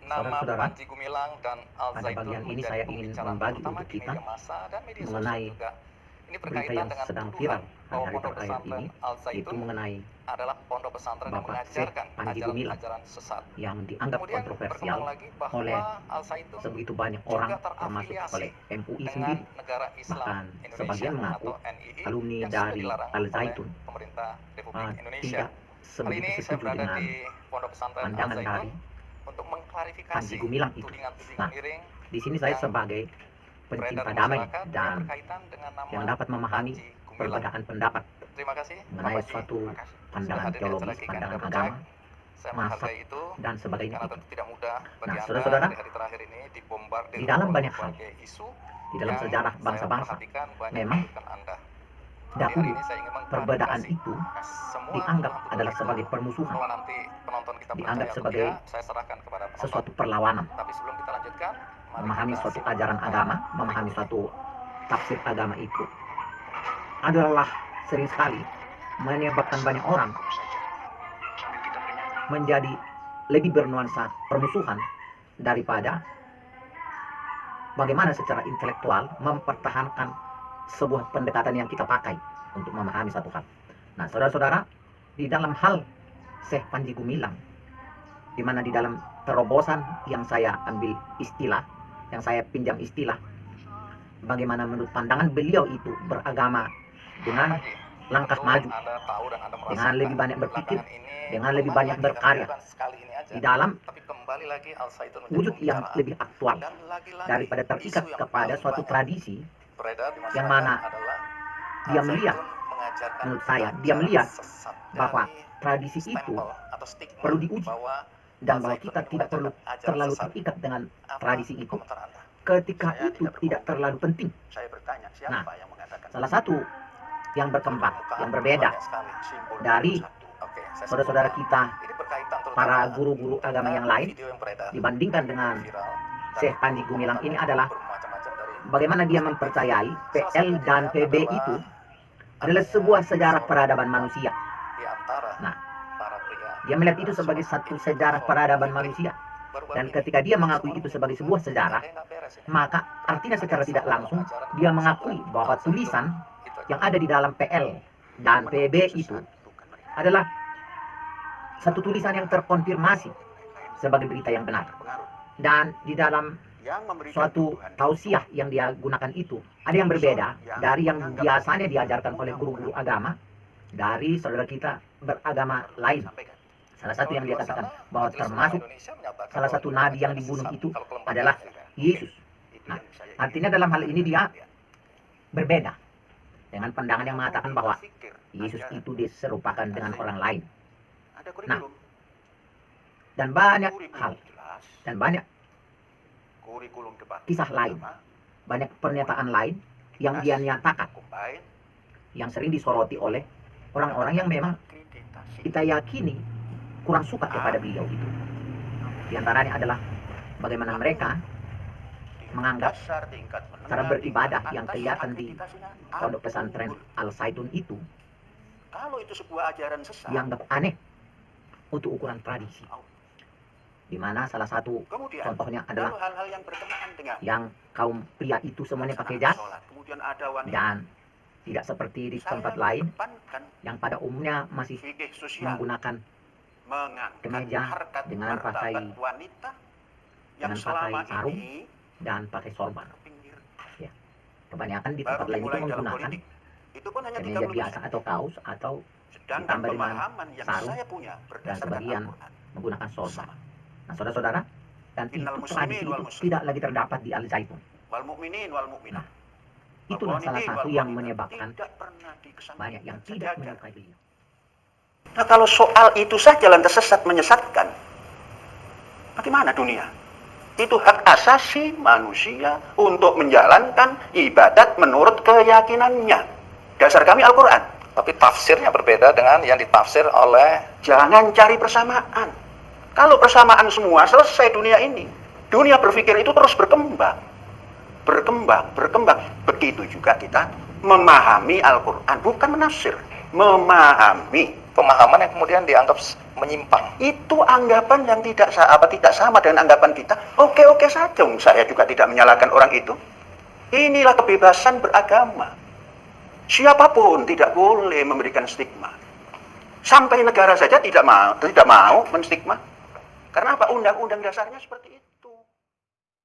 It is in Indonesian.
Saudara-saudara, Panji Gumilang dan Al pada Zaitun bagian ini menjadi saya ingin pembicaraan membagi utama untuk di kita media massa dan media sosial mengenai juga. Ini berita berkaitan yang dengan sedang tuduhan viral bahwa hari-hari pondok terakhir pesantren ini, Al yaitu Zaitun mengenai adalah pondok pesantren yang Bapak Syekh mengajarkan Panji Gumilang ajaran-ajaran sesat. yang dianggap Kemudian kontroversial berkembang lagi oleh bahwa Al Zaitun sebegitu banyak juga orang, termasuk terafiliasi oleh MUI dengan sendiri. Negara Islam Bahkan Indonesia sebagian mengaku atau NII alumni yang sudah dari dilarang Al oleh Zaitun pemerintah Republik Indonesia. tidak Kali sebegitu ini saya setuju berada dengan di pondok pesantren Al pandangan Zaitun dari untuk Panji mengklarifikasi Gumilang itu. tudingan-tudingan Nah, miring di sini saya yang sebagai beredar pencinta di damai masyarakat yang dan berkaitan dengan nama yang dapat memahami Panji Gumilang. perbedaan pendapat Terima kasih mengenai Pak Panji suatu sudah pandangan hadir di acara teologis, Kick and pandangan Double agama, Track. Saya nasab, menghargai itu dan sebagainya karena itu. tentu tidak mudah bagi Nah, Anda saudara-saudara, hari-hari terakhir ini dibombardir di dalam oleh banyak hal, berbagai isu di dalam yang sejarah saya bangsa-bangsa, perhatikan banyak memang menyudutkan Anda. Jadi hari dahulu ini saya ingin perbedaan mengklarifikasi itu semua dianggap tuduhan-tuduhan adalah itu. sebagai permusuhan, Kalau nanti penonton kita dianggap percaya atau sebagai tidak, saya serahkan kepada penonton. sesuatu perlawanan, Tapi sebelum kita lanjutkan, mari memahami kita suatu simak ajaran apa agama, yang memahami berikut ini. suatu tafsir agama itu adalah sering sekali menyebabkan banyak orang menjadi lebih bernuansa permusuhan daripada bagaimana secara intelektual mempertahankan sebuah pendekatan yang kita pakai untuk memahami satu hal. Nah, saudara-saudara, di dalam hal Syekh Panji Gumilang, di mana di dalam terobosan yang saya ambil istilah, yang saya pinjam istilah, bagaimana menurut pandangan beliau itu beragama dengan langkah maju, dengan lebih banyak berpikir, dengan lebih banyak berkarya di dalam wujud yang lebih aktual daripada terikat kepada suatu tradisi yang mana dia melihat, menurut saya, dia melihat bahwa tradisi itu perlu diuji dan bahwa kita tidak perlu terlalu terikat dengan tradisi itu ketika itu tidak terlalu penting. Nah, salah satu yang berkembang, yang berbeda dari saudara-saudara kita, para guru-guru agama yang lain, dibandingkan dengan Syekh Panji Gumilang ini adalah bagaimana dia mempercayai PL dan PB itu adalah sebuah sejarah peradaban manusia. Nah, dia melihat itu sebagai satu sejarah peradaban manusia. Dan ketika dia mengakui itu sebagai sebuah sejarah, maka artinya secara tidak langsung dia mengakui bahwa tulisan yang ada di dalam PL dan PB itu adalah satu tulisan yang terkonfirmasi sebagai berita yang benar. Dan di dalam suatu tausiah yang dia gunakan itu ada yang berbeda dari yang biasanya diajarkan oleh guru-guru agama dari saudara kita beragama lain. Salah satu yang dia katakan bahwa termasuk salah satu nabi yang dibunuh itu adalah Yesus. Nah, artinya dalam hal ini dia berbeda dengan pandangan yang mengatakan bahwa Yesus itu diserupakan dengan orang lain. Nah, dan banyak hal dan banyak kisah lain, banyak pernyataan lain yang dia nyatakan, yang sering disoroti oleh orang-orang yang memang kita yakini kurang suka kepada beliau itu. Di antaranya adalah bagaimana mereka menganggap cara beribadah yang kelihatan di pondok pesantren Al Zaitun itu dianggap aneh untuk ukuran tradisi. Di mana salah satu contohnya adalah yang kaum pria itu semuanya pakai jas dan tidak seperti di tempat lain yang pada umumnya masih menggunakan kemeja dengan pakai sarung dan pakai sorban. Ya, kebanyakan di tempat lain itu menggunakan kemeja biasa atau kaos atau ditambah dengan sarung dan sebagian menggunakan sorban. Nah, saudara-saudara, dan itu tradisi itu tidak lagi terdapat di Al Zaitun. Nah, itulah salah satu yang menyebabkan banyak yang tidak menyukai beliau. Nah, kalau soal itu saja lantas sesat menyesatkan, bagaimana dunia? Itu hak asasi manusia untuk menjalankan ibadat menurut keyakinannya. Dasar kami Al-Quran. Tapi tafsirnya berbeda dengan yang ditafsir oleh... Jangan cari persamaan. Kalau persamaan semua, selesai dunia ini. Dunia berpikir itu terus berkembang. Berkembang. Begitu juga kita memahami Al-Quran. Bukan menafsir. Memahami. pemahaman yang kemudian dianggap menyimpang. Itu anggapan yang tidak sama dengan anggapan kita. Oke saja, saya juga tidak menyalahkan orang itu. Inilah kebebasan beragama. Siapapun tidak boleh memberikan stigma. Sampai negara saja tidak mau menstigma. Karena apa? Undang-undang dasarnya seperti itu.